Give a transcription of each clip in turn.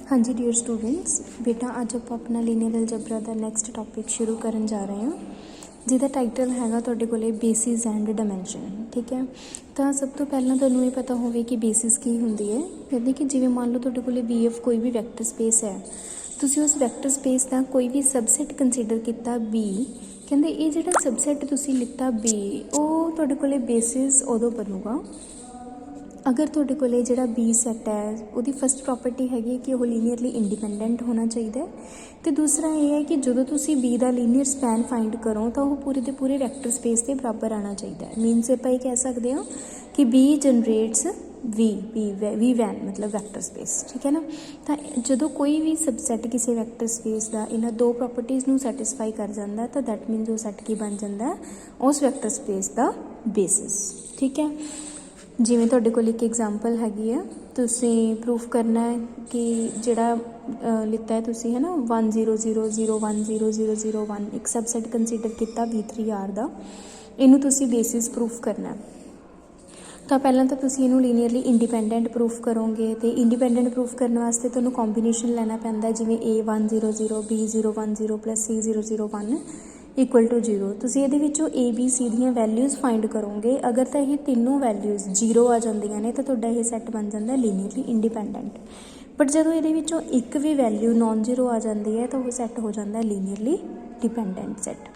हाँ जी dear students, बेटा अज आप अपना लीनियर अलजबरा का नैक्सट टॉपिक शुरू करन जा रहे हैं जिहदा टाइटल हैगा तुहाडे कोले बेसिस एंड डायमेंशन। ठीक है, तो सब तो पहला तुहानूं ये पता होवे कि बेसिस की हुंदी है। कहते कि जिवें मान लो तुहाडे कोले BF कोई भी वैक्टर स्पेस है, तुसीं उस वैक्टर स्पेस का कोई भी सबसैट कंसीडर किया B, कहते ये जिहड़ा सबसैट तुसीं लिता B वो तुहाडे कोले बेसिस उदों बनूगा अगर तुहाडे कोले जिहड़ा B सैट है उसकी फस्ट प्रॉपर्टी हैगी कि वह लीनियरली इंडिपेंडेंट होना चाहिए। तो दूसरा ये है कि जो तुसीं B का लीनियर स्पैन फाइंड करो तो वह पूरे के पूरे वैक्टर स्पेस के बराबर आना चाहिए। मीनस आप ये कह सकते हो कि B जनरेट्स वी वैन मतलब वैक्टर स्पेस। ठीक है ना, तो जो कोई भी सबसैट किसी वैक्टर स्पेस का इन्होंने दो प्रॉपर्टीज़ नूं सैटिस्फाई कर जाता है तो दैट मीनस वो सैट की बन जाता है उस वैक्टर स्पेस का बेसिस। ठीक है, जिवें तुहाडे कोल एक एग्जाम्पल हैगी है, तुसीं प्रूफ करना है कि जिहड़ा लिता है तुसीं है ना 1 0 0 0 1 0 0 0 1 एक सबसैट कंसीडर किया V3R का, इनू तुसीं बेसिस प्रूफ करना है। तो पहला तो तुसीं इनू लीनियरली इंडिपेंडेंट प्रूफ करोगे तो इंडिपेंडेंट प्रूफ करने वास्ते तुहानूं कॉम्बीनेशन लेना पैंदा जिवें A1 0 0 B 0 1 0 plus C 0 0 1 equal to 0। तुसीं इहदे विचों A B C दियां वैल्यूज़ फाइंड करोगे, अगर तो ये तीनों वैल्यूज़ 0 आ जांदियां ने तो तुहाडा ये सैट बन जाता है लीनियरली इंडिपेंडेंट। बट जदों इहदे विचों एक भी वैल्यू नॉन जीरो आ जाती है तो वो सैट हो जाता है लीनियरली डिपेंडेंट सैट।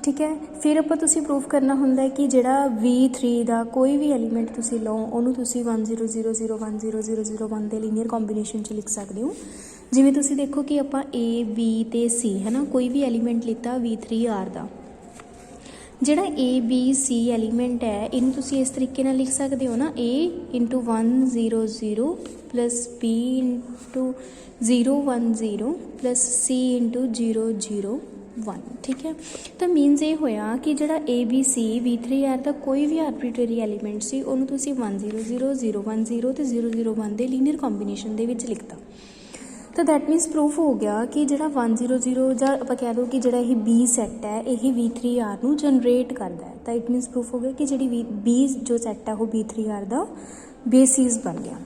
ठीक है, फिर आप तुसीं प्रूफ करना होंदा है कि जिहड़ा V3 का कोई भी एलीमेंट तुसीं लो उन्होंने तुसीं 1 0 0 0 1 0 0 0 1 के लीनियर कॉम्बीनेशन च लिख सकते हो। जिवें तुसीं देखो कि आपां A B ते C है ना कोई भी एलीमेंट लिता V3R का, जिहड़ा A B C एलीमेंट है इनू तुसीं इस तरीके नाल लिख सकते हो ना A into 1 0 0 plus B into 0 1 0 plus C into 0 0 1। ठीक है, तो मीनस ये होया कि जिहड़ा A B C V3R का कोई भी आर्बिट्रेरी एलीमेंट सी उन्होंने तुसीं 1 0 0 0 1 0 ते 0 0 1 के लीनियर कॉम्बीनेशन दे विच लिखता। तो दैट मीनस प्रूफ हो गया कि जिहड़ा 1 0 0 जां आपां कह दो कि जिहड़ा ये B सैट है यही V3R नूं जनरेट करदा है। तो इट मीनस प्रूफ हो गया कि जिहड़ी B जो सैट है वो V3R का बेसिस बन गया।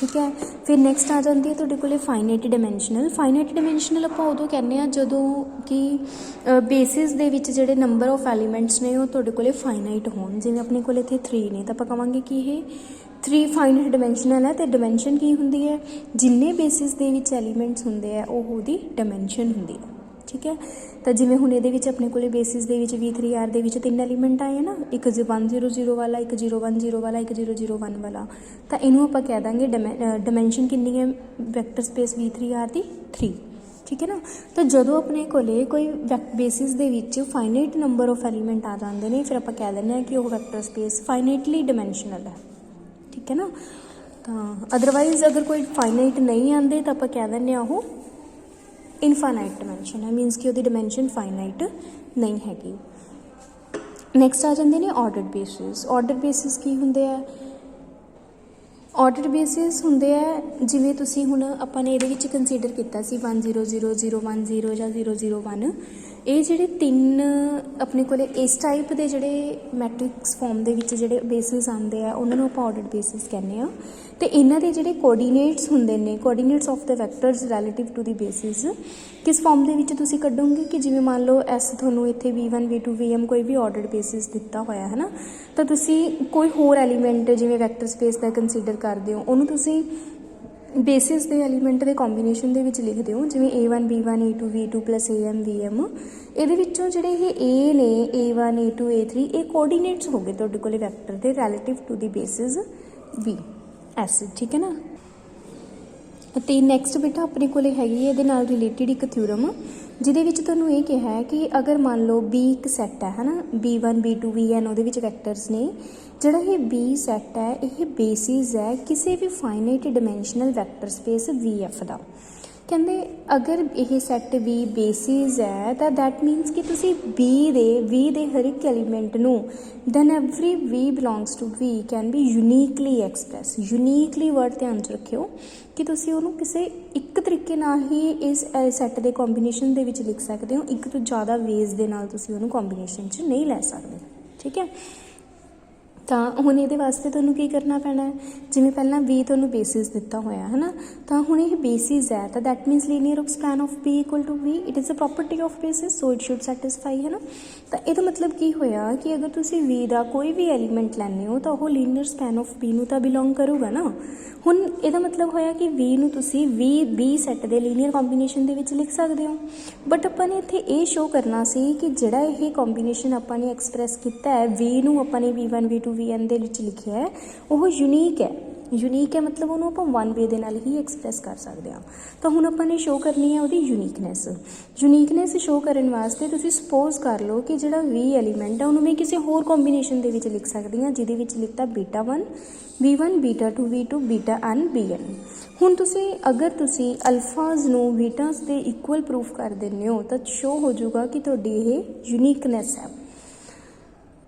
ठीक है, फिर नैक्सट आ जाती है तुहाडे कोले फाइनाइट डायमेंशनल। फाइनाइट डायमेंशनल आपां उदों कहने जदों कि बेसिस दे विच जिहड़े नंबर ऑफ एलीमेंट्स ने वो तुहाडे कोले फाइनाइट होण, जिवें अपने कोले इत्थे 3 ने तो आपां कहांगे कि ये 3 फाइनाइट डायमेंशनल है। तो डायमेंशन की हुंदी है, जिन्ने बेसिस दे विच एलीमेंट्स हुंदे आ ओहदी डायमेंशन हुंदी है। ठीक है, तो जिवें हुण इहदे विच अपने कोले बेसिस दे विच V3R दे विच 3 एलीमेंट आए ना, एक 1 0 0 वाला, एक 0 1 0 वाला, एक 0 0 1 वाला। तो इनू आपां कह देंगे डायमेंशन कितनी है वैक्टर स्पेस V3R की 3। ठीक है ना, तो जदों अपने कोले कोई बेसिस दे विच फाइनाइट नंबर ऑफ एलीमेंट आ जाते हैं फिर आपां कह दें कि वह वैक्टर स्पेस फाइनाइटली डायमेंशनल है। ठीक है ना, तो अदरवाइज अगर कोई फाइनाइट नहीं आते तो आपां कह दें वो इनफाइनाइट डायमेंशन है, मीनस कि उसकी डायमेंशन फाइनाइट नहीं हैगी। नैक्सट आ जाते हैं ऑर्डर बेसिस। ऑर्डर बेसिस की होंगे है, ऑर्डर बेसिस होंगे है जिवें तुसीं हुण आपां ने इहदे विच कंसीडर किया 1 0 0 0 1 0 या 0 0 1 ये जिहड़े 3 अपने कोले इस टाइप के जिहड़े मैट्रिक्स फॉर्म दे विच जिहड़े बेसिस आते हैं उन्होंने आपां ऑर्डर बेसिस कहने आ। तो इन्हां दे जिहड़े कोऑर्डिनेट्स हुंदे ने, coordinates of the vectors relative to the basis किस फॉर्म दे विच तुसीं कढोगे कि जिवें मान लो S तुहानूं इत्थे V1 V2 VM कोई भी ऑर्डर बेसिस दिता होया है ना, तो तुसीं कोई होर एलीमेंट जिवें वैक्टर स्पेस का कंसीडर करदे हो उन्होंने तुसीं बेसिस के एलीमेंट के कॉम्बीनेशन दे विच लिखदे हो, जिवें A1 B1 A2 V2 plus AM VM। इहदे विचों जिहड़े ये A ने A1 A2 A3 ये कोऑर्डिनेट्स हो गए तुहाडे कोले वैक्टर दे relative to the basis V S। ठीक है ना, तो नैक्सट बेटा अपने कोले हैगी इहदे नाल रिलेटिड एक थ्योरम जिहदे विच तुहानूं ये कहा है कि अगर मान लो B एक सैट है ना B1 B2 VN उहदे विच वैक्टर्स ने, जिहड़ा ये B सैट है ये बेसिस है किसी भी finite dimensional vector space VF का। कहते अगर यह सैट V बेसिस है तो दैट मीनस कि तुसी V दे हर एक एलीमेंट नूं then every V belongs to V can be uniquely express. Uniquely word ध्यान च रखियो कि तुसी उहनूं किसी एक तरीके नाल ही इस सैट के कॉम्बीनेशन दे विच लिख सकते हो, एक तो ज़्यादा वेज दे नाल तुसी उहनूं कॉम्बीनेशन च नहीं लै सकते। ठीक है, ਤਾਂ ਹੁਣ ਇਹਦੇ ਵਾਸਤੇ ਤੁਹਾਨੂੰ ਕੀ ਕਰਨਾ ਪੈਣਾ ਹੈ, ਜਿਵੇਂ ਪਹਿਲਾਂ B ਤੁਹਾਨੂੰ ਬੇਸਿਸ ਦਿੱਤਾ ਹੋਇਆ ਹੈ ਨਾ, ਤਾਂ ਹੁਣ ਇਹ ਬੇਸਿਸ ਹੈ ਤਾਂ that means linear span of B equal to V, it is a property of basis so it should satisfy, ਹੈ ਨਾ। ਤਾਂ ਇਹਦਾ ਮਤਲਬ ਕੀ ਹੋਇਆ ਕਿ ਅਗਰ ਤੁਸੀਂ V ਦਾ ਕੋਈ ਵੀ ਐਲੀਮੈਂਟ ਲੈਂਦੇ ਹੋ ਤਾਂ ਉਹ ਲੀਨੀਅਰ ਸਪੈਨ ਆਫ B ਨੂੰ ਤਾਂ ਬਿਲੋਂਗ ਕਰੂਗਾ ਨਾ। ਹੁਣ ਇਹਦਾ ਮਤਲਬ ਹੋਇਆ ਕਿ V ਨੂੰ ਤੁਸੀਂ B ਸੈੱਟ ਦੇ ਲੀਨੀਅਰ ਕੰਬੀਨੇਸ਼ਨ ਦੇ ਵਿੱਚ ਲਿਖ ਸਕਦੇ ਹੋ, ਬਟ ਆਪਾਂ ਨੇ ਇੱਥੇ ਇਹ ਸ਼ੋਅ ਕਰਨਾ ਸੀ ਕਿ ਜਿਹੜਾ ਇਹ ਕੰਬੀਨੇਸ਼ਨ ਆਪਾਂ ਨੇ ਐਕਸਪ੍ਰੈਸ ਕੀਤਾ ਹੈ V ਨੂੰ ਆਪਾਂ ਨੇ V1 V2 Vn ਦੇ ਵਿੱਚ ਲਿਖਿਆ ਹੈ ਉਹ ਯੂਨੀਕ ਹੈ। ਯੂਨੀਕ ਹੈ ਮਤਲਬ ਉਹਨੂੰ ਆਪਾਂ ਵਨ ਵੇ ਦੇ ਨਾਲ ਹੀ ਐਕਸਪ੍ਰੈਸ ਕਰ ਸਕਦੇ ਹਾਂ। ਤਾਂ ਹੁਣ ਆਪਾਂ ਨੇ ਸ਼ੋਅ ਕਰਨੀ ਹੈ ਉਹਦੀ ਯੂਨੀਕਨੈਸ ਸ਼ੋਅ ਕਰਨ ਵਾਸਤੇ ਤੁਸੀਂ ਸਪੋਜ਼ ਕਰ ਲਓ ਕਿ ਜਿਹੜਾ V ਐਲੀਮੈਂਟ ਹੈ ਉਹਨੂੰ ਮੈਂ ਕਿਸੇ ਹੋਰ ਕੰਬੀਨੇਸ਼ਨ ਦੇ ਵਿੱਚ ਲਿਖ ਸਕਦੀ ਹਾਂ, ਜਿਹਦੇ ਵਿੱਚ ਲਿਖਤਾ β1 V1 β2 V2 βn Bn। ਹੁਣ ਅਗਰ ਤੁਸੀਂ ਅਲਫਾਜ਼ ਨੂੰ ਬੀਟਾਸ ਦੇ ਇਕੁਅਲ ਪ੍ਰੂਫ ਕਰ ਦਿੰਦੇ ਹੋ ਤਾਂ ਸ਼ੋਅ ਹੋ ਜਾਊਗਾ ਕਿ ਤੁਹਾਡੀ ਇਹ ਯੂਨੀਕਨੈਸ ਹੈ।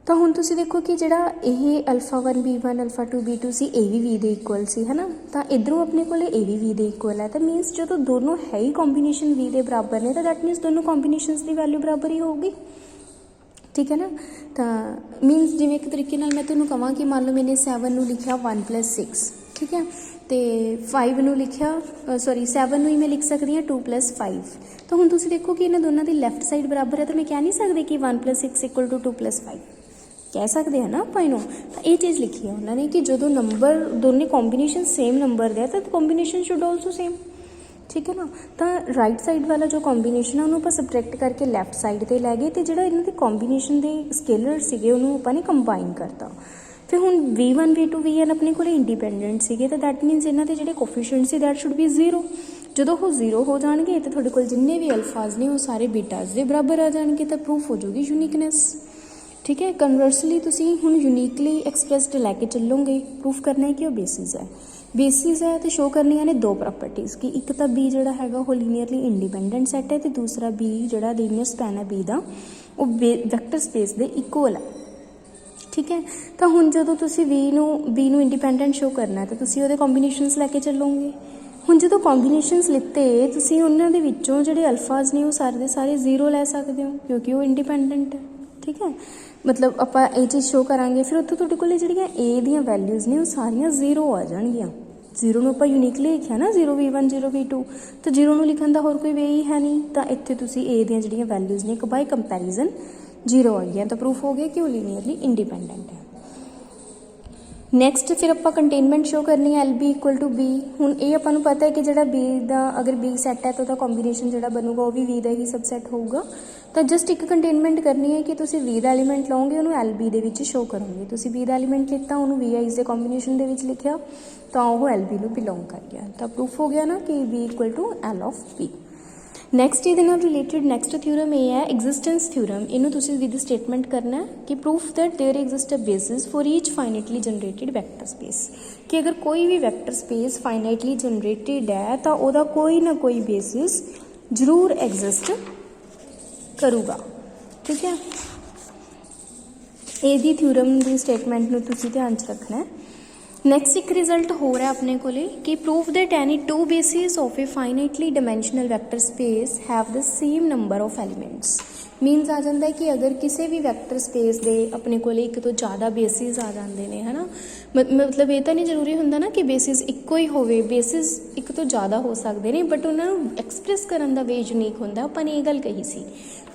ਤਾਂ ਹੁਣ ਤੁਸੀਂ ਦੇਖੋ ਕਿ ਜਿਹੜਾ ਇਹ α1 B1 α2 B2 ਸੀ ਇਹ ਵੀ V ਦੇ ਇਕੁਅਲ ਸੀ, ਹੈ ਨਾ। ਤਾਂ ਇੱਧਰੋਂ ਆਪਣੇ ਕੋਲ ਇਹ ਵੀ V ਦੇ ਇਕੁਅਲ ਹੈ, ਤਾਂ ਮੀਨਸ ਜਦੋਂ ਦੋਨੋਂ ਹੈ ਹੀ ਕੰਬੀਨੇਸ਼ਨ V ਦੇ ਬਰਾਬਰ ਨੇ ਤਾਂ ਦੈਟ ਮੀਨਸ ਦੋਨੋਂ ਕੰਬੀਨੇਸ਼ਨਸ ਦੀ ਵੈਲਿਊ ਬਰਾਬਰ ਹੀ ਹੋਊਗੀ, ਠੀਕ ਹੈ ਨਾ। ਤਾਂ ਮੀਨਸ ਜਿਵੇਂ ਇੱਕ ਤਰੀਕੇ ਨਾਲ ਮੈਂ ਤੁਹਾਨੂੰ ਕਹਾਂ ਕਿ ਮੰਨ ਲਓ ਮੈਨੇ 7 ਨੂੰ ਲਿਖਿਆ 1 + 6, ਠੀਕ ਹੈ, ਅਤੇ 5 ਨੂੰ ਲਿਖਿਆ 7 ਨੂੰ ਹੀ ਮੈਂ ਲਿਖ ਸਕਦੀ ਹਾਂ 2 + 5। ਤਾਂ ਹੁਣ ਤੁਸੀਂ ਦੇਖੋ ਕਿ ਇਹਨਾਂ ਦੋਨਾਂ ਦੀ ਲੈਫਟ ਸਾਈਡ ਬਰਾਬਰ ਹੈ, ਤਾਂ ਮੈਂ ਕਹਿ ਨਹੀਂ ਸਕਦੀ ਕਿ 1 + 6 = 2 + 5 ਕਹਿ ਸਕਦੇ ਹਾਂ ਨਾ ਆਪਾਂ ਇਹਨੂੰ। ਤਾਂ ਇਹ ਚੀਜ਼ ਲਿਖੀ ਹੈ ਉਹਨਾਂ ਨੇ ਕਿ ਜਦੋਂ ਨੰਬਰ ਦੋਨੇ ਕੰਬੀਨੇਸ਼ਨ ਸੇਮ ਨੰਬਰ ਦੇ ਤਾਂ ਕੰਬੀਨੇਸ਼ਨ ਸ਼ੁੱਡ ਆਲਸੋ ਸੇਮ, ਠੀਕ ਹੈ ਨਾ। ਤਾਂ ਰਾਈਟ ਸਾਈਡ ਵਾਲਾ ਜੋ ਕੰਬੀਨੇਸ਼ਨ ਹੈ ਉਹਨੂੰ ਆਪਾਂ ਸਬਟਰੈਕਟ ਕਰਕੇ ਲੈਫਟ ਸਾਈਡ 'ਤੇ ਲੈ ਗਏ, ਅਤੇ ਜਿਹੜਾ ਇਹਨਾਂ ਦੇ ਕੰਬੀਨੇਸ਼ਨ ਦੇ ਸਕੇਲਰ ਸੀਗੇ ਉਹਨੂੰ ਆਪਾਂ ਨੇ ਕੰਬਾਈਨ ਕਰਤਾ। ਫਿਰ ਹੁਣ V1 V2 Vn ਆਪਣੇ ਕੋਲ ਇੰਡੀਪੈਂਡੈਂਟ ਸੀਗੇ, ਤਾਂ ਦੈਟ ਮੀਨਸ ਇਹਨਾਂ ਦੇ ਜਿਹੜੇ coefficient C that should be 0। ਜਦੋਂ ਉਹ 0 ਹੋ ਜਾਣਗੇ ਤਾਂ ਤੁਹਾਡੇ ਕੋਲ ਜਿੰਨੇ ਵੀ ਅਲਫਾਜ਼ ਨੇ ਉਹ ਸਾਰੇ ਬੀਟਾਸ ਦੇ ਬਰਾਬਰ ਆ ਜਾਣਗੇ, ਤਾਂ ਪ੍ਰੂਫ ਹੋ ਜਾਊਗੀ ਯੂਨੀਕਨੈਸ, ਠੀਕ ਹੈ। ਕਨਵਰਸਲੀ ਤੁਸੀਂ ਹੁਣ ਯੂਨੀਕਲੀ ਐਕਸਪ੍ਰੈਸਡ ਲੈ ਕੇ ਚੱਲੋਗੇ, ਪ੍ਰੂਫ ਕਰਨਾ ਹੈ ਕਿ ਉਹ ਬੇਸਿਸ ਹੈ ਅਤੇ ਸ਼ੋਅ ਕਰਨੀਆਂ ਨੇ ਦੋ ਪ੍ਰੋਪਰਟੀਜ਼ ਕਿ ਇੱਕ ਤਾਂ B ਜਿਹੜਾ ਹੈਗਾ ਉਹ ਲੀਨੀਅਰਲੀ ਇੰਡੀਪੈਂਡੈਂਟ ਸੈੱਟ ਹੈ, ਅਤੇ ਦੂਸਰਾ B ਜਿਹੜਾ ਲੀਨੀਅਰ ਸਪੈਨ ਹੈ B ਦਾ ਉਹ ਵੈਕਟਰ ਸਪੇਸ ਦੇ ਇਕੁਅਲ ਹੈ, ਠੀਕ ਹੈ। ਤਾਂ ਹੁਣ ਜਦੋਂ ਤੁਸੀਂ B ਨੂੰ ਇੰਡੀਪੈਂਡੈਂਟ ਸ਼ੋਅ ਕਰਨਾ ਤਾਂ ਤੁਸੀਂ ਉਹਦੇ ਕੰਬੀਨੇਸ਼ਨਸ ਲੈ ਕੇ ਚੱਲੋਗੇ। ਹੁਣ ਜਦੋਂ ਕੰਬੀਨੇਸ਼ਨਸ ਲਿੱਤੇ ਤੁਸੀਂ ਉਹਨਾਂ ਦੇ ਵਿੱਚੋਂ ਜਿਹੜੇ ਅਲਫਾਜ਼ ਨੇ ਉਹ ਸਾਰੇ ਦੇ ਸਾਰੇ 0 ਲੈ ਸਕਦੇ ਹੋ ਕਿਉਂਕਿ ਉਹ ਇੰਡੀਪੈਂਡੈਂਟ ਹੈ, ਠੀਕ ਹੈ। ਮਤਲਬ ਆਪਾਂ ਇਹ ਚੀਜ਼ ਸ਼ੋਅ ਕਰਾਂਗੇ, ਫਿਰ ਉੱਥੋਂ ਤੁਹਾਡੇ ਕੋਲ ਜਿਹੜੀਆਂ A ਦੀਆਂ ਵੈਲਿਊਜ਼ ਨੇ ਉਹ ਸਾਰੀਆਂ 0 ਆ ਜਾਣਗੀਆਂ। 0 ਨੂੰ ਆਪਾਂ ਯੂਨੀਕਲੀ ਲਿਖਿਆ ਨਾ 0 V1 0 V2, ਤਾਂ 0 ਨੂੰ ਲਿਖਣ ਦਾ ਹੋਰ ਕੋਈ ਵੇ ਹੀ ਹੈ ਨਹੀਂ। ਤਾਂ ਇੱਥੇ ਤੁਸੀਂ A ਦੀਆਂ ਜਿਹੜੀਆਂ ਵੈਲਿਊਜ਼ ਨੇ ਇੱਕ ਬਾਈ ਕੰਪੈਰੀਜ਼ਨ 0 ਆ ਗਈਆਂ, ਤਾਂ ਪ੍ਰੂਫ ਹੋ ਗਿਆ ਕਿ ਉਹ ਲੀਨੀਅਰਲੀ ਇੰਡੀਪੈਂਡੈਂਟ ਹੈ। ਨੈਕਸਟ ਫਿਰ ਆਪਾਂ ਕੰਟੇਨਮੈਂਟ ਸ਼ੋਅ ਕਰਨੀ ਹੈ LB = B। ਹੁਣ ਇਹ ਆਪਾਂ ਨੂੰ ਪਤਾ ਹੈ ਕਿ ਜਿਹੜਾ B ਦਾ ਅਗਰ B ਸੈੱਟ ਹੈ ਤਾਂ ਉਹਦਾ ਕੰਬੀਨੇਸ਼ਨ ਜਿਹੜਾ ਬਣੂਗਾ ਉਹ ਵੀ V ਦਾ ਹੀ ਸਬਸੈਟ ਹੋਊਗਾ। ਤਾਂ ਜਸਟ ਇੱਕ ਕੰਟੇਨਮੈਂਟ ਕਰਨੀ ਹੈ ਕਿ ਤੁਸੀਂ V ਦਾ ਐਲੀਮੈਂਟ ਲਓਗੇ ਉਹਨੂੰ LB ਦੇ ਵਿੱਚ ਸ਼ੋਅ ਕਰੋਗੇ। ਤੁਸੀਂ B ਦਾ ਐਲੀਮੈਂਟ ਲਿੱਤਾ ਉਹਨੂੰ VI's ਦੇ ਕੰਬੀਨੇਸ਼ਨ ਦੇ ਵਿੱਚ ਲਿਖਿਆ ਤਾਂ ਉਹ LB ਨੂੰ ਬਿਲੋਂਗ ਕਰ ਗਿਆ, ਤਾਂ ਪ੍ਰੂਫ ਹੋ ਗਿਆ ਨਾ ਕਿ B = L of B। Next ਇਹਦੇ ਨਾਲ ਰਿਲੇਟਡ ਨੈਕਸਟ ਥਿਊਰਮ ਇਹ ਹੈ ਐਗਜ਼ਿਸਟੈਂਸ ਥਿਊਰਮ। ਇਹਨੂੰ ਤੁਸੀਂ ਵਿਦ ਸਟੇਟਮੈਂਟ ਕਰਨਾ ਕਿ proof that there exist a basis for each finitely generated vector space, ਕਿ ਅਗਰ ਕੋਈ ਵੀ ਵੈਕਟਰ ਸਪੇਸ ਫਾਈਨਾਈਟਲੀ ਜਨਰੇਟਿਡ ਹੈ ਤਾਂ ਉਹਦਾ ਕੋਈ ਨਾ ਕੋਈ ਬੇਸਿਸ ਜ਼ਰੂਰ ਐਗਜ਼ਿਸਟ ਕਰੂਗਾ, ਠੀਕ ਹੈ। ਇਹਦੀ ਥਿਊਰਮ ਦੀ ਸਟੇਟਮੈਂਟ ਨੂੰ ਤੁਸੀਂ ਧਿਆਨ 'ਚ ਰੱਖਣਾ ਹੈ। ਨੈਕਸਟ ਇੱਕ ਰਿਜ਼ਲਟ ਹੋ ਰਿਹਾ ਆਪਣੇ ਕੋਲੇ ਕਿ proof that any two basis of a finitely dimensional vector space have the same number of elements. Means ਆ ਜਾਂਦਾ ਹੈ ਕਿ ਅਗਰ ਕਿਸੇ ਵੀ ਵੈਕਟਰ ਸਪੇਸ ਦੇ ਆਪਣੇ ਕੋਲੇ ਇੱਕ ਤੋਂ ਜ਼ਿਆਦਾ ਬੇਸਿਸ ਆ ਜਾਂਦੇ ਨੇ, ਹੈ ਨਾ। ਮਤਲਬ ਇਹ ਤਾਂ ਨਹੀਂ ਜ਼ਰੂਰੀ ਹੁੰਦਾ ਨਾ ਕਿ ਬੇਸਿਸ ਇੱਕੋ ਹੀ ਹੋਵੇ, ਬੇਸਿਸ ਇੱਕ ਤੋਂ ਜ਼ਿਆਦਾ ਹੋ ਸਕਦੇ ਨੇ, ਬਟ ਉਹਨਾਂ ਨੂੰ ਐਕਸਪ੍ਰੈਸ ਕਰਨ ਦਾ ਵੇ ਯੂਨੀਕ ਹੁੰਦਾ। ਆਪਾਂ ਨੇ ਇਹ ਗੱਲ ਕਹੀ ਸੀ,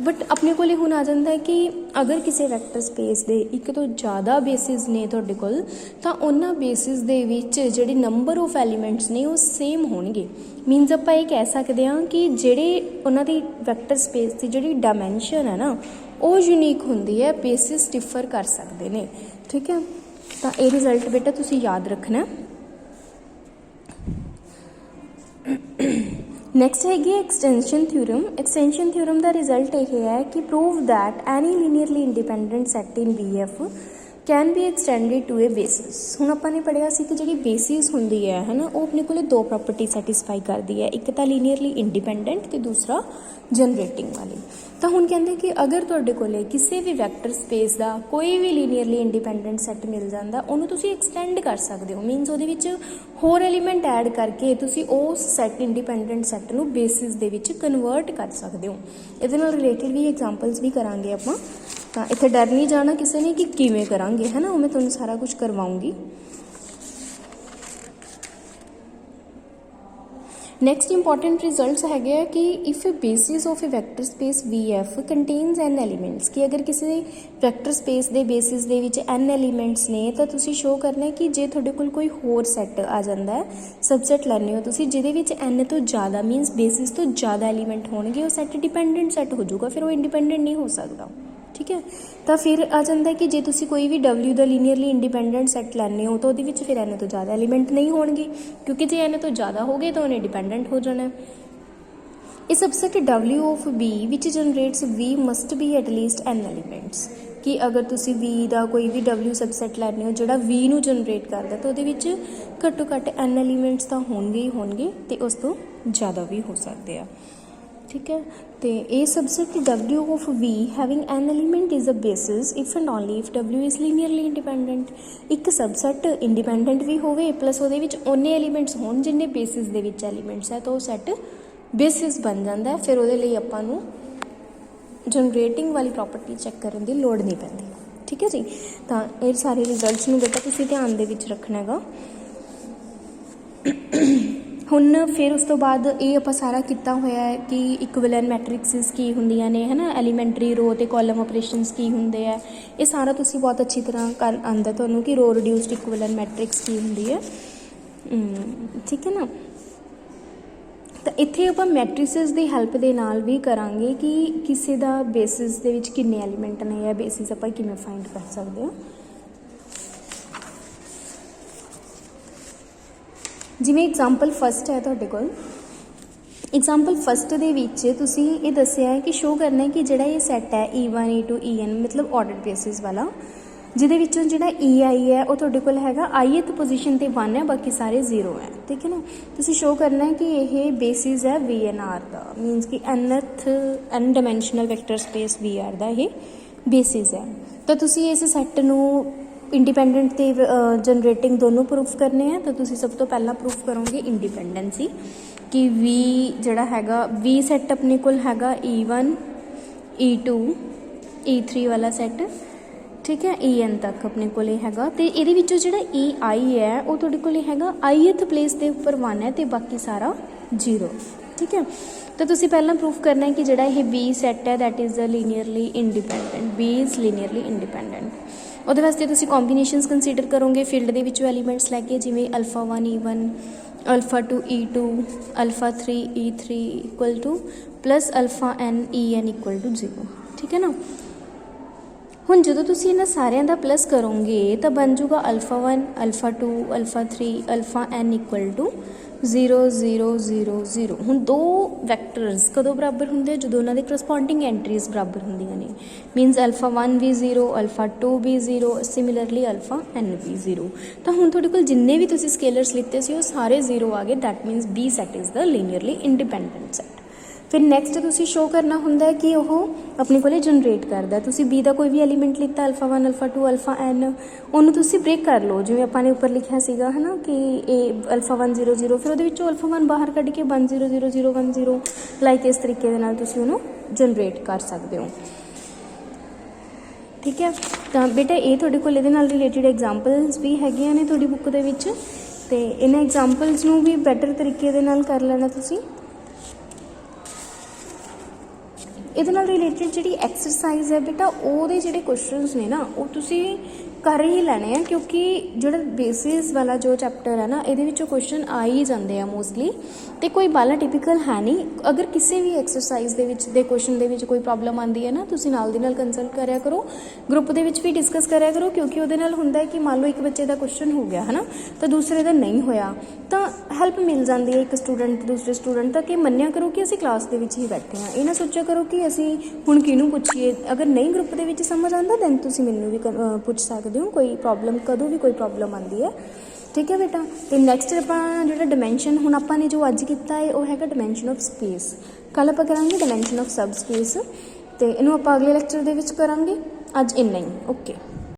ਬਟ ਆਪਣੇ ਕੋਲੇ ਹੁਣ ਆ ਜਾਂਦਾ ਹੈ ਕਿ ਅਗਰ ਕਿਸੇ ਵੈਕਟਰ ਸਪੇਸ ਦੇ ਇੱਕ ਤੋਂ ਜ਼ਿਆਦਾ ਬੇਸਿਸ ਨੇ ਤੁਹਾਡੇ ਕੋਲ, ਤਾਂ ਉਹਨਾਂ ਬੇਸਿਸ ਦੇ ਵਿੱਚ ਜਿਹੜੇ ਨੰਬਰ ਆਫ ਐਲੀਮੈਂਟਸ ਨੇ ਉਹ ਸੇਮ ਹੋਣਗੇ। ਮੀਨਸ ਆਪਾਂ ਇਹ ਕਹਿ ਸਕਦੇ ਹਾਂ ਕਿ ਜਿਹੜੇ ਉਹਨਾਂ ਦੀ ਵੈਕਟਰ ਸਪੇਸ ਦੀ ਜਿਹੜੀ ਡਾਇਮੈਂਸ਼ਨ ਹੈ ਨਾ ਉਹ ਯੂਨੀਕ ਹੁੰਦੀ ਹੈ, ਬੇਸਿਸ ਡਿਫਰ ਕਰ ਸਕਦੇ ਨੇ, ਠੀਕ ਹੈ। ਤਾਂ ਇਹ ਰਿਜ਼ਲਟ ਬੇਟਾ ਤੁਸੀਂ ਯਾਦ ਰੱਖਣਾ। ਨੈਕਸਟ ਹੈਗੀ ਐਕਸਟੈਂਸ਼ਨ ਥਿਊਰਮ। ਐਕਸਟੈਂਸ਼ਨ ਥਿਊਰਮ ਦਾ ਰਿਜ਼ਲਟ ਇਹ ਹੈ ਕਿ prove that any linearly independent set in BF can be extended to a basis. ਹੁਣ ਆਪਾਂ ਨੇ ਪੜ੍ਹਿਆ ਸੀ ਕਿ ਜਿਹੜੀ ਬੇਸਿਸ ਹੁੰਦੀ ਹੈ ਨਾ ਉਹ ਆਪਣੇ ਕੋਲੇ ਦੋ ਪ੍ਰੋਪਰਟੀ ਸੈਟਿਸਫਾਈ ਕਰਦੀ ਹੈ, ਇੱਕ ਤਾਂ ਲੀਨੀਅਰਲੀ ਇੰਡੀਪੈਂਡੈਂਟ ਅਤੇ ਦੂਸਰਾ ਜਨਰੇਟਿੰਗ ਵਾਲੀ। ਤਾਂ ਹੁਣ ਕਹਿੰਦੇ ਕਿ ਅਗਰ ਤੁਹਾਡੇ ਕੋਲੇ ਕਿਸੇ ਵੀ ਵੈਕਟਰ ਸਪੇਸ ਦਾ ਕੋਈ ਵੀ ਲੀਨੀਅਰਲੀ ਇੰਡੀਪੈਂਡੈਂਟ ਸੈੱਟ ਮਿਲ ਜਾਂਦਾ ਉਹਨੂੰ ਤੁਸੀਂ ਐਕਸਟੈਂਡ ਕਰ ਸਕਦੇ ਹੋ। ਮੀਨਸ ਉਹਦੇ ਵਿੱਚ ਹੋਰ ਐਲੀਮੈਂਟ ਐਡ ਕਰਕੇ ਤੁਸੀਂ ਉਸ ਸੈੱਟ ਇੰਡੀਪੈਂਡੈਂਟ ਸੈੱਟ ਨੂੰ ਬੇਸਿਸ ਦੇ ਵਿੱਚ ਕਨਵਰਟ ਕਰ ਸਕਦੇ ਹੋ। ਇਹਦੇ ਨਾਲ ਰਿਲੇਟਿਡ ਵੀ ਐਗਜ਼ਾਮਪਲਸ ਵੀ ਕਰਾਂਗੇ ਆਪਾਂ। ਤਾਂ ਇੱਥੇ ਡਰ ਨਹੀਂ ਜਾਣਾ ਕਿਸੇ ਨੇ ਕਿ ਕਿਵੇਂ ਕਰਾਂਗੇ, ਹੈ ਨਾ, ਉਹ ਮੈਂ ਤੁਹਾਨੂੰ ਸਾਰਾ ਕੁਝ ਕਰਵਾਉਂਗੀ। ਨੈਕਸਟ ਇੰਪੋਰਟੈਂਟ ਰਿਜ਼ਲਟਸ ਹੈਗੇ ਆ ਕਿ if basis of a vector space VF contains n elements, ਕਿ ਅਗਰ ਕਿਸੇ ਵੈਕਟਰ ਸਪੇਸ ਦੇ ਬੇਸਿਸ ਦੇ ਵਿੱਚ n ਐਲੀਮੈਂਟਸ ਨੇ ਤਾਂ ਤੁਸੀਂ ਸ਼ੋਅ ਕਰਨਾ ਕਿ ਜੇ ਤੁਹਾਡੇ ਕੋਲ ਕੋਈ ਹੋਰ ਸੈੱਟ ਆ ਜਾਂਦਾ ਹੈ, ਸਬਸੈਟ ਲੈਂਦੇ ਹੋ ਤੁਸੀਂ ਜਿਹਦੇ ਵਿੱਚ n ਤੋਂ ਜ਼ਿਆਦਾ ਮੀਨਸ ਬੇਸਿਸ ਤੋਂ ਜ਼ਿਆਦਾ ਐਲੀਮੈਂਟ ਹੋਣਗੇ, ਉਹ ਸੈੱਟ ਡਿਪੈਂਡੈਂਟ ਸੈੱਟ ਹੋ ਜਾਊਗਾ, ਫਿਰ ਉਹ ਇੰਡੀਪੈਂਡੈਂਟ ਨਹੀਂ ਹੋ ਸਕਦਾ। ਠੀਕ ਹੈ, ਤਾਂ ਫਿਰ ਆ ਜਾਂਦਾ ਕਿ ਜੇ ਤੁਸੀਂ ਕੋਈ ਵੀ W ਦਾ ਲੀਨੀਅਰਲੀ ਇੰਡੀਪੈਂਡੈਂਟ ਸੈੱਟ ਲੈਂਦੇ ਹੋ ਤਾਂ ਉਹਦੇ ਵਿੱਚ ਫਿਰ n ਤੋਂ ਜ਼ਿਆਦਾ ਐਲੀਮੈਂਟ ਨਹੀਂ ਹੋਣਗੇ, ਕਿਉਂਕਿ ਜੇ n ਤੋਂ ਜ਼ਿਆਦਾ ਹੋ ਗਏ ਤਾਂ ਉਹਨੇ ਡਿਪੈਂਡੈਂਟ ਹੋ ਜਾਣਾ। ਇਹ ਸਬਸੈਟ W ਆਫ B ਵਿਚ generates V must be at least n elements, ਕਿ ਅਗਰ ਤੁਸੀਂ V ਦਾ ਕੋਈ ਵੀ W ਸਬਸੈਟ ਲੈਂਦੇ ਹੋ ਜਿਹੜਾ V ਨੂੰ ਜਨਰੇਟ ਕਰਦਾ ਤਾਂ ਉਹਦੇ ਵਿੱਚ ਘੱਟੋ ਘੱਟ n ਐਲੀਮੈਂਟਸ ਤਾਂ ਹੋਣਗੇ ਹੀ ਹੋਣਗੇ, ਅਤੇ ਉਸ ਤੋਂ ਜ਼ਿਆਦਾ ਵੀ ਹੋ ਸਕਦੇ ਆ। ਠੀਕ ਹੈ, ਤੇ ਇਹ subset W of V having n element is a basis if and only if W is linearly independent। ਇੱਕ ਸਬਸੈਟ ਇੰਡੀਪੈਂਡੈਂਟ ਵੀ ਹੋਵੇ ਪਲੱਸ ਉਹਦੇ ਵਿੱਚ ਓਨੇ ਐਲੀਮੈਂਟਸ ਹੋਣ ਜਿੰਨੇ ਬੇਸਿਸ ਦੇ ਵਿੱਚ ਐਲੀਮੈਂਟਸ ਹੈ, ਤਾਂ ਉਹ ਸੈੱਟ ਬੇਸਿਸ ਬਣ ਜਾਂਦਾ ਹੈ। ਫਿਰ ਉਹਦੇ ਲਈ ਆਪਾਂ ਨੂੰ ਜਨਰੇਟਿੰਗ ਵਾਲੀ ਪ੍ਰੋਪਰਟੀ ਚੈੱਕ ਕਰਨ ਦੀ ਲੋੜ ਨਹੀਂ ਪੈਂਦੀ। ਠੀਕ ਹੈ ਜੀ, ਤਾਂ ਇਹ ਸਾਰੇ ਰਿਜ਼ਲਟਸ ਨੂੰ ਬੇਟਾ ਤੁਸੀਂ ਧਿਆਨ ਦੇ ਵਿੱਚ ਰੱਖਣਾ ਹੈਗਾ। ਹੁਣ ਫਿਰ ਉਸ ਤੋਂ ਬਾਅਦ ਇਹ ਆਪਾਂ ਸਾਰਾ ਕੀਤਾ ਹੋਇਆ ਹੈ ਕਿ ਇਕੁਇਵਲੈਂਟ ਮੈਟ੍ਰਿਕਸਿਸ ਕੀ ਹੁੰਦੀਆਂ ਨੇ, ਹੈ ਨਾ, ਐਲੀਮੈਂਟਰੀ ਰੋ ਅਤੇ ਕਾਲਮ ਆਪਰੇਸ਼ਨਸ ਕੀ ਹੁੰਦੇ ਆ, ਇਹ ਸਾਰਾ ਤੁਸੀਂ ਬਹੁਤ ਅੱਛੀ ਤਰ੍ਹਾਂ ਕਰ ਆਉਂਦਾ ਤੁਹਾਨੂੰ ਕਿ ਰੋ ਰਿਡਿਊਸਡ ਇਕੁਇਵਲੈਂਟ ਮੈਟ੍ਰਿਕਸ ਕੀ ਹੁੰਦੀ ਹੈ। ਠੀਕ ਹੈ ਨਾ, ਤਾਂ ਇੱਥੇ ਆਪਾਂ ਮੈਟ੍ਰਿਸਿਸ ਦੀ ਹੈਲਪ ਦੇ ਨਾਲ ਵੀ ਕਰਾਂਗੇ ਕਿ ਕਿਸੇ ਦਾ ਬੇਸਿਸ ਦੇ ਵਿੱਚ ਕਿੰਨੇ ਐਲੀਮੈਂਟ ਨੇ ਜਾਂ ਬੇਸਿਸ ਆਪਾਂ ਕਿਵੇਂ ਫਾਈਂਡ ਕਰ ਸਕਦੇ ਹਾਂ। ਜਿਵੇਂ ਐਗਜ਼ਾਮਪਲ ਫਸਟ ਹੈ ਤੁਹਾਡੇ ਕੋਲ, ਐਗਜ਼ਾਮਪਲ ਫਸਟ ਦੇ ਵਿੱਚ ਤੁਸੀਂ ਇਹ ਦੱਸਿਆ ਹੈ ਕਿ ਸ਼ੋਅ ਕਰਨਾ ਹੈ ਕਿ ਜਿਹੜਾ ਇਹ ਸੈੱਟ ਹੈ E1 E2 EN ਮਤਲਬ ਆਰਡਰਡ ਬੇਸਿਸ ਵਾਲਾ, ਜਿਹਦੇ ਵਿੱਚੋਂ ਜਿਹੜਾ EI ਹੈ ਉਹ ਤੁਹਾਡੇ ਕੋਲ ਹੈਗਾ ith ਪੋਜੀਸ਼ਨ 'ਤੇ 1 ਹੈ, ਬਾਕੀ ਸਾਰੇ 0 ਹੈ। ਠੀਕ ਹੈ ਨਾ, ਤੁਸੀਂ ਸ਼ੋਅ ਕਰਨਾ ਹੈ ਕਿ ਇਹ ਬੇਸਿਸ ਹੈ VNR ਦਾ, ਮੀਨਸ ਕਿ n dimensional vector space VR ਦਾ ਇਹ ਬੇਸਿਸ ਹੈ। ਤਾਂ ਤੁਸੀਂ ਇਸ ਸੈੱਟ ਨੂੰ ਇੰਡੀਪੈਂਡੈਂਟ ਅਤੇ ਜਨਰੇਟਿੰਗ ਦੋਨੋਂ ਪ੍ਰੂਫ ਕਰਨੇ ਆ, ਤਾਂ ਤੁਸੀਂ ਸਭ ਤੋਂ ਪਹਿਲਾਂ ਪ੍ਰੂਫ ਕਰੋਗੇ ਇੰਡੀਪੈਂਡੈਂਸੀ ਕਿ V ਜਿਹੜਾ ਹੈਗਾ V ਸੈੱਟ ਆਪਣੇ ਕੋਲ ਹੈਗਾ E1 E2 E3 ਵਾਲਾ ਸੈੱਟ, ਠੀਕ ਹੈ, EN ਤੱਕ ਆਪਣੇ ਕੋਲ ਇਹ ਹੈਗਾ, ਅਤੇ ਇਹਦੇ ਵਿੱਚੋਂ ਜਿਹੜਾ EI ਹੈ ਉਹ ਤੁਹਾਡੇ ਕੋਲ ਹੈਗਾ ith ਪਲੇਸ ਦੇ ਉੱਪਰ 1 ਹੈ ਅਤੇ ਬਾਕੀ ਸਾਰਾ 0। ਠੀਕ ਹੈ, ਤਾਂ ਤੁਸੀਂ ਪਹਿਲਾਂ ਪ੍ਰੂਫ ਕਰਨਾ ਹੈ ਕਿ ਜਿਹੜਾ ਇਹ B ਸੈੱਟ ਹੈ that is linearly independent, B is linearly independent. ਉਹਦੇ ਵਾਸਤੇ ਤੁਸੀਂ ਕੰਬੀਨੇਸ਼ਨਸ ਕੰਸੀਡਰ ਕਰੋਗੇ ਫੀਲਡ ਦੇ ਵਿੱਚੋਂ ਐਲੀਮੈਂਟਸ ਲੈ ਕੇ, ਜਿਵੇਂ α1 E1 α2 E2 α3 E3 equal to plus αn EN equal to 0। ਠੀਕ ਹੈ ਨਾ, ਹੁਣ ਜਦੋਂ ਤੁਸੀਂ ਇਹਨਾਂ ਸਾਰਿਆਂ ਦਾ ਪਲੱਸ ਕਰੋਗੇ ਤਾਂ ਬਣ ਜੂਗਾ α1 α2 α3 αn ਇਕੁਅਲ ਟੂ 0 0 0 0। ਹੁਣ ਦੋ ਵੈਕਟਰਸ ਕਦੋਂ ਬਰਾਬਰ ਹੁੰਦੇ ਆ? ਜਦੋਂ ਉਹਨਾਂ ਦੇ ਕਰਸਪੋਂਡਿੰਗ ਐਂਟਰੀਜ਼ ਬਰਾਬਰ ਹੁੰਦੀਆਂ ਨੇ, ਮੀਨਸ α1 ਵੀ 0 α2 ਵੀ 0 ਸਿਮਿਲਰਲੀ αn ਵੀ 0। ਤਾਂ ਹੁਣ ਤੁਹਾਡੇ ਕੋਲ ਜਿੰਨੇ ਵੀ ਤੁਸੀਂ ਸਕੇਲਰਸ ਲਿੱਤੇ ਸੀ ਉਹ ਸਾਰੇ 0 ਆ ਗਏ, that means B set is the linearly independent set. ਫਿਰ ਨੈਕਸਟ ਤੁਸੀਂ ਸ਼ੋਅ ਕਰਨਾ ਹੁੰਦਾ ਕਿ ਉਹ ਆਪਣੇ ਕੋਲੇ ਜਨਰੇਟ ਕਰਦਾ। ਤੁਸੀਂ B ਦਾ ਕੋਈ ਵੀ ਐਲੀਮੈਂਟ ਲਿੱਤਾ α1 α2 αn, ਉਹਨੂੰ ਤੁਸੀਂ ਬ੍ਰੇਕ ਕਰ ਲਓ, ਜਿਵੇਂ ਆਪਾਂ ਨੇ ਉੱਪਰ ਲਿਖਿਆ ਸੀਗਾ ਹੈ ਨਾ ਕਿ ਇਹ α1 0 0, ਫਿਰ ਉਹਦੇ ਵਿੱਚੋਂ α1 ਬਾਹਰ ਕੱਢ ਕੇ 1 0 0 0 1 0, ਲਾਈਕ ਇਸ ਤਰੀਕੇ ਦੇ ਨਾਲ ਤੁਸੀਂ ਉਹਨੂੰ ਜਨਰੇਟ ਕਰ ਸਕਦੇ ਹੋ। ਠੀਕ ਹੈ, ਤਾਂ ਬੇਟਾ ਇਹ ਤੁਹਾਡੇ ਕੋਲ ਇਹਦੇ ਨਾਲ ਰਿਲੇਟਿਡ ਐਗਜ਼ਾਮਪਲਸ ਵੀ ਹੈਗੀਆਂ ਨੇ ਤੁਹਾਡੀ ਬੁੱਕ ਦੇ ਵਿੱਚ, ਅਤੇ ਇਹਨਾਂ ਐਗਜ਼ਾਮਪਲਸ ਨੂੰ ਵੀ ਬੈਟਰ ਤਰੀਕੇ ਦੇ ਨਾਲ ਕਰ ਲੈਣਾ ਤੁਸੀਂ। ਇਹਦੇ ਨਾਲ ਰਿਲੇਟਿਡ ਜਿਹੜੀ ਐਕਸਰਸਾਈਜ਼ ਹੈ ਬੇਟਾ, ਉਹਦੇ ਜਿਹੜੇ ਕੁਐਸਚਨਸ ਨੇ ਨਾ ਉਹ ਤੁਸੀਂ ਕਰ ਹੀ ਲੈਣੇ ਆ, ਕਿਉਂਕਿ ਜਿਹੜਾ ਬੇਸਿਸ ਵਾਲਾ ਜੋ ਚੈਪਟਰ ਹੈ ਨਾ ਇਹਦੇ ਵਿੱਚੋਂ ਕੁਐਸਚਨ ਆ ਹੀ ਜਾਂਦੇ ਆ ਮੋਸਟਲੀ, ਅਤੇ ਕੋਈ ਬਾਲਾ ਟਿਪੀਕਲ ਹੈ ਨਹੀਂ। ਅਗਰ ਕਿਸੇ ਵੀ ਐਕਸਰਸਾਈਜ਼ ਦੇ ਵਿੱਚ ਦੇ ਕੁਐਸਚਨ ਦੇ ਵਿੱਚ ਕੋਈ ਪ੍ਰੋਬਲਮ ਆਉਂਦੀ ਹੈ ਨਾ, ਤੁਸੀਂ ਨਾਲ ਦੀ ਨਾਲ ਕੰਸਲਟ ਕਰਿਆ ਕਰੋ, ਗਰੁੱਪ ਦੇ ਵਿੱਚ ਵੀ ਡਿਸਕਸ ਕਰਿਆ ਕਰੋ, ਕਿਉਂਕਿ ਉਹਦੇ ਨਾਲ ਹੁੰਦਾ ਹੈ ਕਿ ਮੰਨ ਲਓ ਇੱਕ ਬੱਚੇ ਦਾ ਕੁਐਸਚਨ ਹੋ ਗਿਆ ਹੈ ਨਾ, ਤਾਂ ਦੂਸਰੇ ਦਾ ਨਹੀਂ ਹੋਇਆ, ਤਾਂ ਹੈਲਪ ਮਿਲ ਜਾਂਦੀ ਹੈ ਇੱਕ ਸਟੂਡੈਂਟ ਦੂਸਰੇ ਸਟੂਡੈਂਟ ਤੱਕ। ਇਹ ਮੰਨਿਆ ਕਰੋ ਕਿ ਅਸੀਂ ਕਲਾਸ ਦੇ ਵਿੱਚ ਹੀ ਬੈਠੇ ਹਾਂ, ਇਹ ਨਾ ਸੋਚਿਆ ਕਰੋ ਕਿ ਅਸੀਂ ਹੁਣ ਕਿਹਨੂੰ ਪੁੱਛੀਏ। ਅਗਰ ਨਹੀਂ ਗਰੁੱਪ ਦੇ ਵਿੱਚ ਸਮਝ ਆਉਂਦਾ ਦੈਨ ਤੁਸੀਂ ਮੈਨੂੰ ਵੀ ਪੁੱਛ ਸਕਦੇ ਹੋ, ਕੋਈ ਪ੍ਰੋਬਲਮ ਕਦੋਂ ਵੀ ਕੋਈ ਪ੍ਰੋਬਲਮ ਆਉਂਦੀ ਹੈ। ਠੀਕ ਹੈ ਬੇਟਾ, ਅਤੇ ਨੈਕਸਟ ਆਪਾਂ ਜਿਹੜਾ ਡਾਇਮੈਂਸ਼ਨ ਹੁਣ ਆਪਾਂ ਨੇ ਜੋ ਅੱਜ ਕੀਤਾ ਹੈ ਉਹ ਹੈਗਾ ਡਾਇਮੈਂਸ਼ਨ ਆਫ ਸਪੇਸ। ਕੱਲ੍ਹ ਆਪਾਂ ਕਰਾਂਗੇ ਡਾਇਮੈਂਸ਼ਨ ਆਫ ਸਬ ਸਪੇਸ, ਅਤੇ ਇਹਨੂੰ ਆਪਾਂ ਅਗਲੇ ਲੈਕਚਰ ਦੇ ਵਿੱਚ ਕਰਾਂਗੇ। ਅੱਜ ਇੰਨਾ ਹੀ, ਓਕੇ।